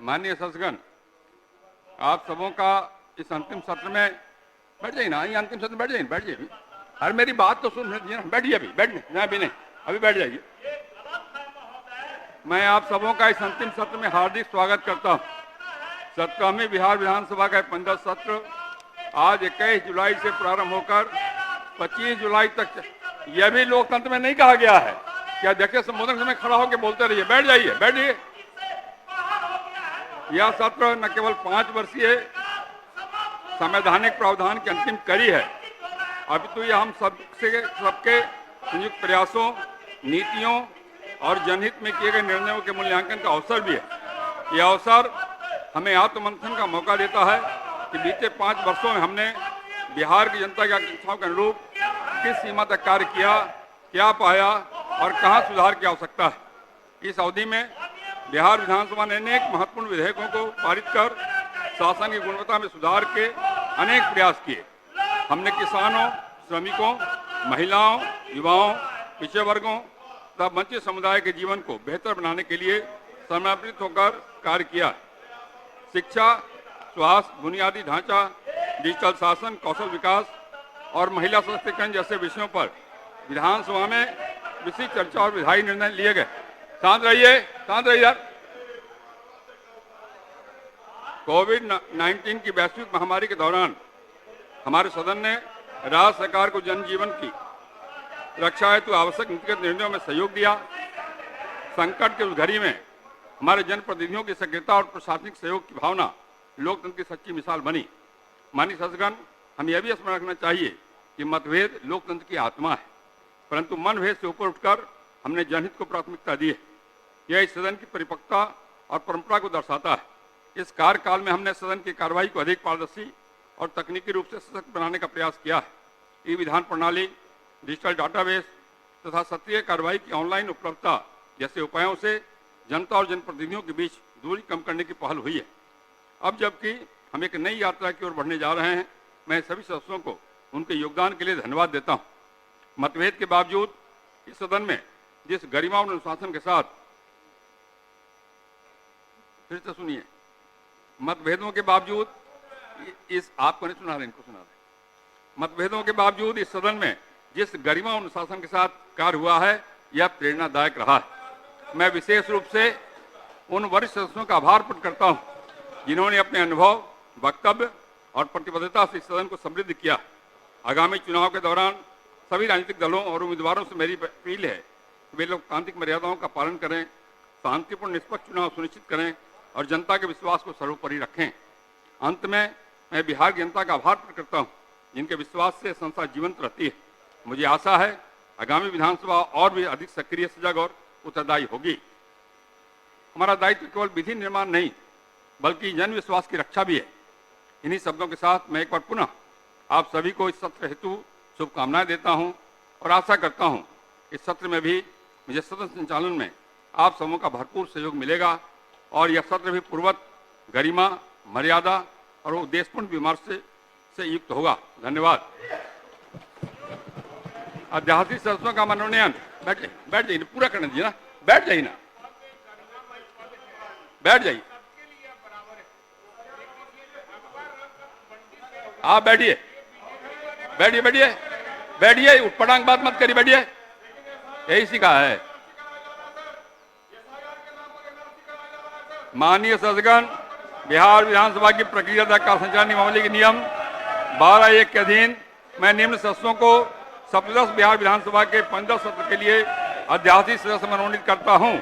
माननीय सदस्यगण, आप सबों का इस अंतिम सत्र में बैठ जाइए ना, ये अंतिम सत्र बैठ जाइए, बैठ जाइए। अरे मेरी बात तो सुन लीजिए ना, बैठिए अभी, बैठिए, अभी नहीं, अभी बैठ जाइए। मैं आप सबों का इस अंतिम सत्र में हार्दिक स्वागत करता हूँ। 17वीं बिहार विधानसभा का 15 सत्र आज 21 जुलाई से प्रारंभ होकर 25 जुलाई तक। यह भी लोकतंत्र में नहीं कहा गया है क्या? देखिए, संबोधन समय खड़ा होकर बोलते रहिए, बैठ जाइए, बैठिए। यह सत्र न केवल 5 वर्षीय संवैधानिक प्रावधान की अंतिम कड़ी है, अपितु यह हम सबके संयुक्त प्रयासों, नीतियों और जनहित में किए गए निर्णयों के मूल्यांकन का अवसर भी है। यह अवसर हमें आत्ममंथन का मौका देता है कि बीते 5 वर्षों में हमने बिहार की जनता की आकांक्षाओं के अनुरूप किस सीमा तक कार्य किया, क्या पाया और कहां सुधार की आवश्यकता है। इस अवधि में बिहार विधानसभा ने अनेक महत्वपूर्ण विधेयकों को पारित कर शासन की गुणवत्ता में सुधार के अनेक प्रयास किए। हमने किसानों, श्रमिकों, महिलाओं, युवाओं, पिछड़े वर्गों तथा वंचित समुदाय के जीवन को बेहतर बनाने के लिए समर्पित होकर कार्य किया। शिक्षा, स्वास्थ्य, बुनियादी ढांचा, डिजिटल शासन, कौशल विकास और महिला सशक्तिकरण जैसे विषयों पर विधानसभा में विस्तृत चर्चा और विधायी निर्णय लिए गए। शांत रहिए, शांत रहिए यार। कोविड-19 की वैश्विक महामारी के दौरान हमारे सदन ने राज्य सरकार को जनजीवन की रक्षा हेतु आवश्यक नीतिगत निर्णयों में सहयोग दिया। संकट की उस घड़ी में हमारे जनप्रतिनिधियों की सक्रियता और प्रशासनिक सहयोग की भावना लोकतंत्र की सच्ची मिसाल बनी। माननीय सदस्यगण, हम यह भी स्मरण रखना चाहिए कि मतभेद लोकतंत्र की आत्मा है, परंतु मनभेद से ऊपर उठकर हमने जनहित को प्राथमिकता दी है। यह इस सदन की परिपक्वता और परंपरा को दर्शाता है। इस कार्यकाल में हमने सदन की कार्रवाई को अधिक पारदर्शी और तकनीकी रूप से सशक्त बनाने का प्रयास किया है। ई विधान प्रणाली, डिजिटल डाटाबेस तथा सत्रीय कार्रवाई की ऑनलाइन उपलब्धता जैसे उपायों से जनता और जनप्रतिनिधियों के बीच दूरी कम करने की पहल हुई है। अब जबकि हम एक नई यात्रा की ओर बढ़ने जा रहे हैं, मैं सभी सदस्यों को उनके योगदान के लिए धन्यवाद देता हूँ। मतभेद के बावजूद इस सदन में जिस गरिमा और अनुशासन के साथ, फिर से सुनिए, मतभेदों के बावजूद इस, आपको नहीं सुना रहे, इनको सुना रहे, मतभेदों के बावजूद इस सदन में जिस गरिमा और अनुशासन के साथ कार्य हुआ है, यह प्रेरणादायक रहा है। मैं विशेष रूप से उन वरिष्ठ सदस्यों का आभार प्रकट करता हूं जिन्होंने अपने अनुभव, वक्तव्य और प्रतिबद्धता से इस सदन को समृद्ध किया। आगामी चुनाव के दौरान सभी राजनीतिक दलों और उम्मीदवारों से मेरी अपील है कि वे लोकतांत्रिक मर्यादाओं का पालन करें, शांतिपूर्ण निष्पक्ष चुनाव सुनिश्चित करें और जनता के विश्वास को सर्वोपरि रखें। अंत में मैं बिहार की जनता का आभार प्रकट करता हूँ जिनके विश्वास से संस्था जीवंत रहती है। मुझे आशा है आगामी विधानसभा और भी अधिक सक्रिय, सजग और उत्तरदायी होगी। हमारा दायित्व केवल विधि निर्माण नहीं बल्कि जन विश्वास की रक्षा भी है। इन्हीं शब्दों के साथ मैं एक बार पुनः आप सभी को इस सत्र हेतु शुभकामनाएं देता हूं और आशा करता हूं इस सत्र में भी मुझे सदन संचालन में आप सबों का भरपूर सहयोग मिलेगा और यह सत्र भी पूर्वत गरिमा, मर्यादा और उद्देश्यपूर्ण विमर्श से युक्त होगा। धन्यवाद। अध्यादेश सदस्यों का मनोनयन, बैठ जाइए, पूरा करने दीजिए ना, बैठ जाइए ना, बैठ जाइए, आप बैठिए, बैठिए, बैठिए, बैठिए, उठपटांग बात मत करिए, बैठिए, यही सीखा है। माननीय सदस्यगण, बिहार विधानसभा की प्रक्रिया का संचालन नियमावली के नियम 12(1) के अधीन मैं निम्न सदस्यों को सप्तदश बिहार विधानसभा के 15 सत्र के लिए अध्यादेश सदस्य मनोनीत करता हूं।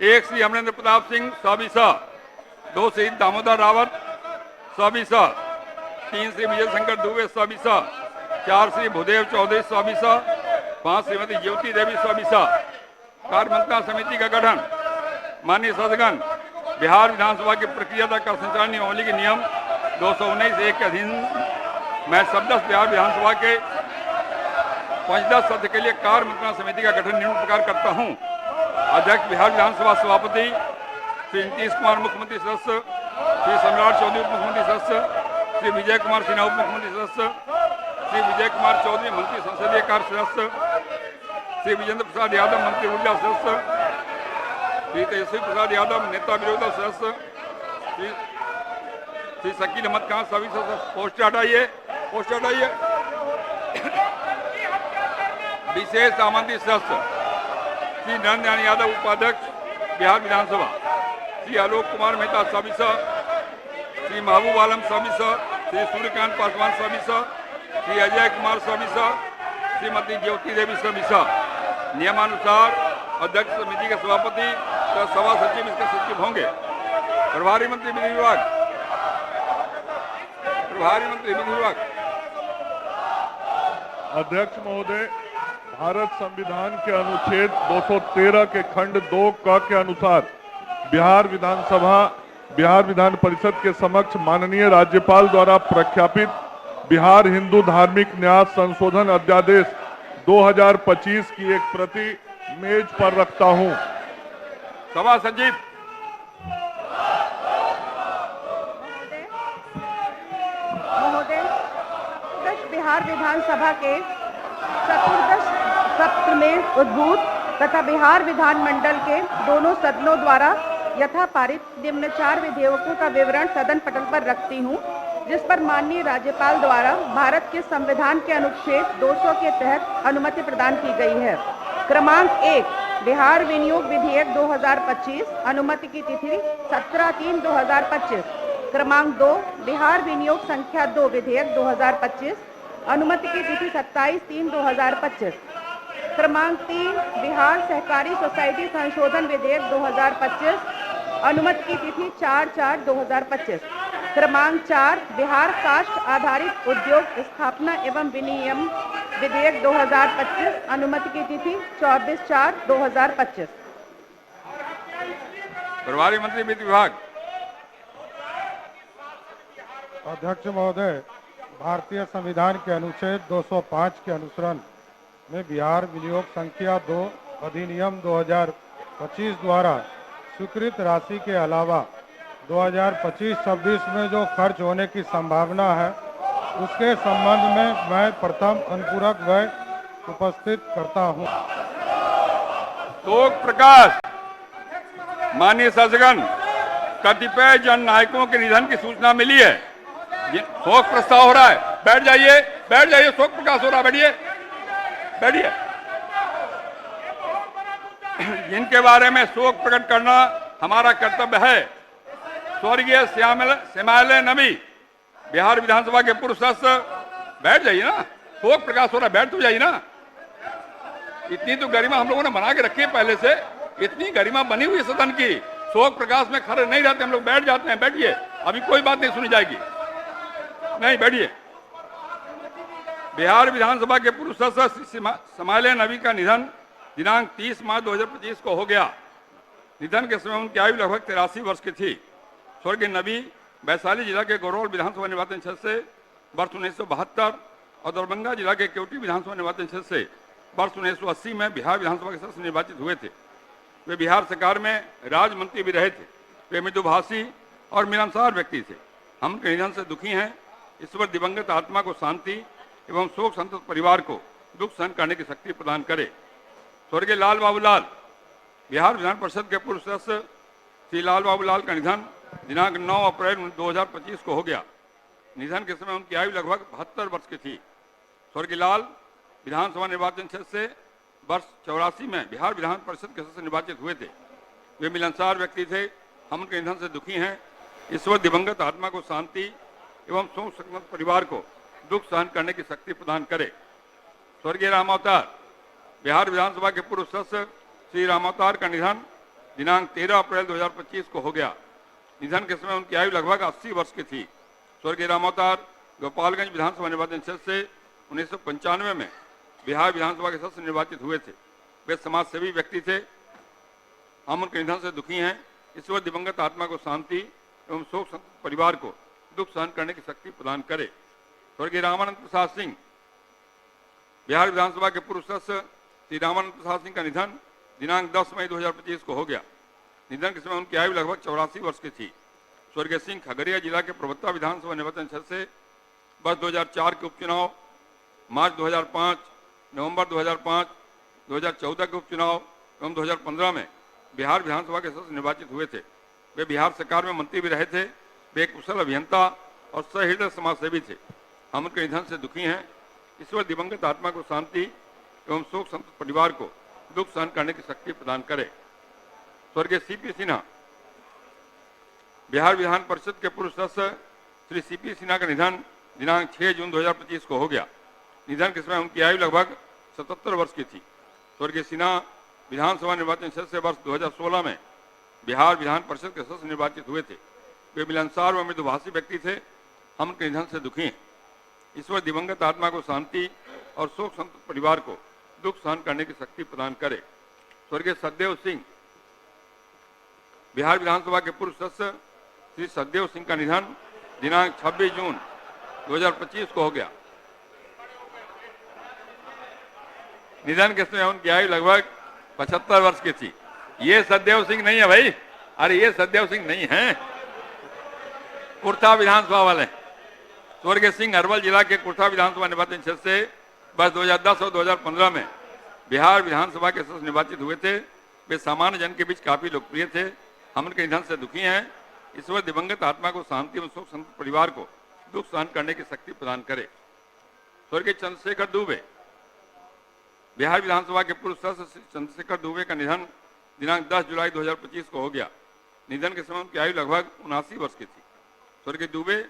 1 श्री अमरेंद्र प्रताप सिंह, सविसा। 2 श्री दामोदर रावत, सविसा। 3 श्री विजय शंकर दुबे, सविसा। 4 श्री भूदेव चौधरी, सविसा। 5 श्रीमती ज्योति देवी, सविसा। कार्यमंत्रणा समिति का गठन। माननीय सदस्यगण, बिहार विधानसभा की प्रक्रिया का संचालन नियमावली के नियम 219(1) के अधीन मैं सप्तदश बिहार विधानसभा के 15 सत्र के लिए कार्यमंत्रणा समिति का गठन निम्न प्रकार करता हूं। अध्यक्ष बिहार विधानसभा सभापति श्री नीतीश कुमार, मुख्यमंत्री सदस्य श्री सम्राट चौधरी, उप मुख्यमंत्री सदस्य श्री विजय कुमार सिन्हा, उप मुख्यमंत्री सदस्य श्री विजय कुमार चौधरी, मंत्री संसदीय कार्य सदस्य श्री विजेंद्र प्रसाद यादव, मंत्री ऊर्जा सदस्य श्री तेजस्वी प्रसाद यादव, नेता विरोधी दल सदस्य श्री शकील अहमद खान सभी से पोस्टर हटाइए, पोस्टर हटाइए। विशेष आमंत्रित सदस्य श्री नरेंद्र यादव उपाध्यक्ष बिहार विधानसभा, श्री आलोक कुमार मेहता सविसा, श्री महबूब आलम सविसा, श्री सूर्यकांत पासवान सविसा, श्री अजय कुमार सविसा, श्रीमती ज्योति देवी सविसा। नियमानुसार अध्यक्ष समिति के सभापति तथा सभा सचिव इसके सचिव होंगे। प्रभारी मंत्री विधि विभाग, प्रभारी मंत्री विधि विभाग। अध्यक्ष महोदय, भारत संविधान के अनुच्छेद 213 के खंड 2 क के अनुसार बिहार विधान परिषद के समक्ष माननीय राज्यपाल द्वारा प्रख्यापित बिहार हिंदू धार्मिक न्यास संशोधन अध्यादेश 2025 की एक प्रति मेज पर रखता हूं। सभा सचिव। महोदय, बिहार विधानसभा के चतुर्दश सत्र में उद्भूत तथा बिहार विधानमंडल के दोनों सदनों द्वारा यथा पारित निम्न 4 विधेयकों का विवरण सदन पटल पर रखती हूं, जिस पर माननीय राज्यपाल द्वारा भारत के संविधान के अनुच्छेद 200 के तहत अनुमति प्रदान की गई है। क्रमांक 1, बिहार विनियोग विधेयक 2025, अनुमति की तिथि 17/3/2025। क्रमांक 2, बिहार विनियोग संख्या 2 विधेयक 2025, अनुमति की तिथि 27/3/2025। क्रमांक 3, बिहार सहकारी सोसाइटी संशोधन विधेयक 2025, अनुमति की तिथि 4/4/2025। क्रमांक 4, बिहार काष्ठ आधारित उद्योग स्थापना एवं विनियम विधेयक 2025, अनुमति की तिथि 24/4/2025। प्रभारी मंत्री वित्त विभाग। अध्यक्ष महोदय, भारतीय संविधान के अनुच्छेद 205 के अनुसरण में बिहार विनियोग संख्या 2 अधिनियम 2025 द्वारा स्वीकृत राशि के अलावा 2025-26 में जो खर्च होने की संभावना है, उसके संबंध में मैं प्रथम अनुपूरक व्यय उपस्थित करता हूं। शोक प्रकाश। माननीय शासकगण, कतिपय जन नायकों के निधन की सूचना मिली है। शोक प्रस्ताव हो रहा है, बैठ जाइए, बैठ जाइए। शोक प्रकाश हो रहा है, बैठिए, बैठिए। जिनके बारे में शोक प्रकट करना हमारा कर्तव्य है। स्वर्गीय श्यामालय नबी, बिहार विधानसभा के पूर्व सदस्य, बैठ जाइए ना। शोक प्रकाश हो रहा है, बैठ तो जाइए ना। इतनी तो गरिमा हम लोगों ने बना के रखी है पहले से, इतनी गरिमा बनी हुई सदन की। शोक प्रकाश में खड़े नहीं रहते हम लोग, बैठ जाते हैं। बैठिए, अभी कोई बात नहीं सुनी जाएगी। नहीं, बैठिए। बिहार विधानसभा के पूर्व सदस्य श्यामालय नबी का निधन दिनांक 30 मार्च 2025 को हो गया। निधन के समय उनकी आयु लगभग 83 वर्ष की थी। स्वर्गीय नबी वैशाली जिला के गौरौल विधानसभा निर्वाचन क्षेत्र से वर्ष 1972 और दरभंगा जिला के केवटी विधानसभा निर्वाचन क्षेत्र से वर्ष 1980 में बिहार विधानसभा के सदस्य निर्वाचित हुए थे। वे बिहार सरकार में राज्य मंत्री भी रहे थे। वे मृदुभाषी और मिलनसार व्यक्ति थे। हम उनके निधन से दुखी हैं। ईश्वर दिवंगत आत्मा को शांति एवं शोक संतप्त परिवार को दुख सहन करने की शक्ति प्रदान करे। स्वर्गीय लाल बाबू लाल, बिहार विधान परिषद के पूर्व सदस्य श्री लाल बाबू लाल का निधन दिनांक 9 अप्रैल 2025 को हो गया। निधन के समय उनकी आयु लगभग 72 वर्ष की थी। स्वर्गीय लाल विधानसभा निर्वाचन क्षेत्र से वर्ष 84 में बिहार विधान परिषद के सदस्य निर्वाचित हुए थे। वे मिलनसार व्यक्ति थे। हम उनके निधन से दुखी हैं। ईश्वर दिवंगत आत्मा को शांति एवं शोक संतप्त परिवार को दुख सहन करने की शक्ति प्रदान करे। स्वर्गीय रामावतार, बिहार विधानसभा के पूर्व सदस्य श्री रामावतार का निधन दिनांक 13 अप्रैल 2025 को हो गया। निधन के समय उनकी आयु लगभग 80 वर्ष की थी। स्वर्गीय रामावतार गोपालगंज विधानसभा निर्वाचन क्षेत्र से 1995 में बिहार विधानसभा के सदस्य निर्वाचित हुए थे। वे समाज सेवी व्यक्ति थे। हम उनके निधन से दुखी हैं। ईश्वर दिवंगत आत्मा को शांति एवं शोक संतप्त परिवार को दुख सहन करने की शक्ति प्रदान करे। स्वर्गीय रामानंद प्रसाद सिंह, बिहार विधानसभा के पूर्व सदस्य श्री रामानंद प्रसाद सिंह का निधन दिनांक 10 मई 2025 को हो गया। निधन के समय उनकी आयु लगभग 84 वर्ष की थी। स्वर्गीय सिंह खगड़िया जिला के प्रवक्ता विधानसभा निर्वाचन क्षेत्र से वर्ष 2004 के उपचुनाव, मार्च 2005, नवंबर 2005, 2014 के उपचुनाव एवं 2015 में बिहार विधानसभा के सदस्य निर्वाचित हुए थे। वे बिहार सरकार में मंत्री भी रहे थे। वे एक कुशल अभियंता और सहृदय समाजसेवी थे। हम उनके निधन से दुखी हैं। ईश्वर दिवंगत आत्मा को शांति एवं शोक संतप्त परिवार को दुख सहन करने की शक्ति प्रदान करे। स्वर्गीय सीपी सिन्हा। बिहार विधान परिषद के पूर्व सदस्य श्री सीपी सिन्हा का निधन दिनांक 6 जून 2025 को हो गया। निधन के समय उनकी आयु लगभग 77 वर्ष की थी। स्वर्गीय सिन्हा विधानसभा निर्वाचन क्षेत्र से वर्ष 2016 में बिहार विधान परिषद के सदस्य निर्वाचित हुए थे। वे मिलनसार व मृदुभाषी व्यक्ति थे। हम उनके निधन से दुखी हैं। ईश्वर दिवंगत आत्मा को शांति और शोक संतप्त परिवार को दुख सहन करने की शक्ति प्रदान करे। स्वर्गीय सतदेव सिंह। बिहार विधानसभा के पूर्व सदस्य श्री सतदेव सिंह का निधन दिनांक 26 जून 2025 को हो गया। निधन के समय उनकी आयु लगभग 75 वर्ष की थी। ये सतदेव सिंह नहीं है भाई, अरे ये सतदेव सिंह नहीं है, कुर्था विधानसभा वाले। स्वर्गीय सिंह अरवल जिला के कुर्था विधानसभा निर्वाचन क्षेत्र से वर्ष 2010 और 2015 में बिहार विधानसभा के सदस्य निर्वाचित हुए थे। वे सामान्य जन के बीच काफी लोकप्रिय थे। हम उनके निधन से दुखी हैं। ईश्वर दिवंगत आत्मा को शांति एवं शोक संतप्त परिवार को दुख सहन करने की शक्ति प्रदान करे। स्वर्गीय चंद्रशेखर दुबे। बिहार विधानसभा के पूर्व सदस्य चंद्रशेखर दुबे का निधन दिनांक 10 जुलाई 2025 को हो गया। निधन के समय उनकी आयु लगभग 79 वर्ष की थी। स्वर्गीय दुबे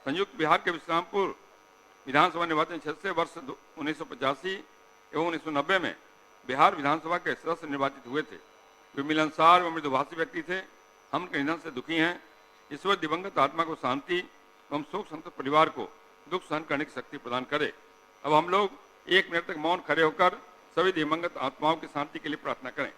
संयुक्त बिहार के विश्रामपुर विधानसभा निर्वाचन क्षेत्र से वर्ष 1985 एवं 1990 में बिहार विधानसभा के सदस्य निर्वाचित हुए थे। वे मिलनसार व मृदुभाषी व्यक्ति थे। हम उनके निधन से दुखी हैं। ईश्वर दिवंगत आत्मा को शांति एवं शोक संतप्त परिवार को दुख सहन करने की शक्ति प्रदान करे। अब हम लोग 1 मिनट तक मौन खड़े होकर सभी दिवंगत आत्माओं की शांति के लिए प्रार्थना करें।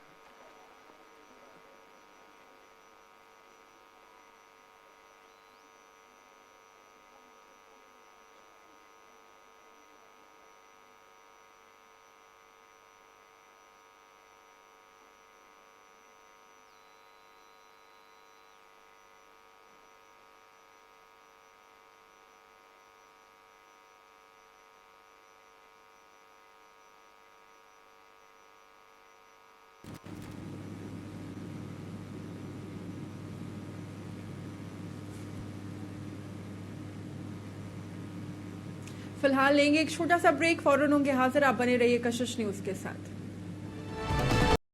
फिलहाल लेंगे एक छोटा सा ब्रेक। फौरन होंगे हाजिर। आप बने रहिए कशिश न्यूज के साथ।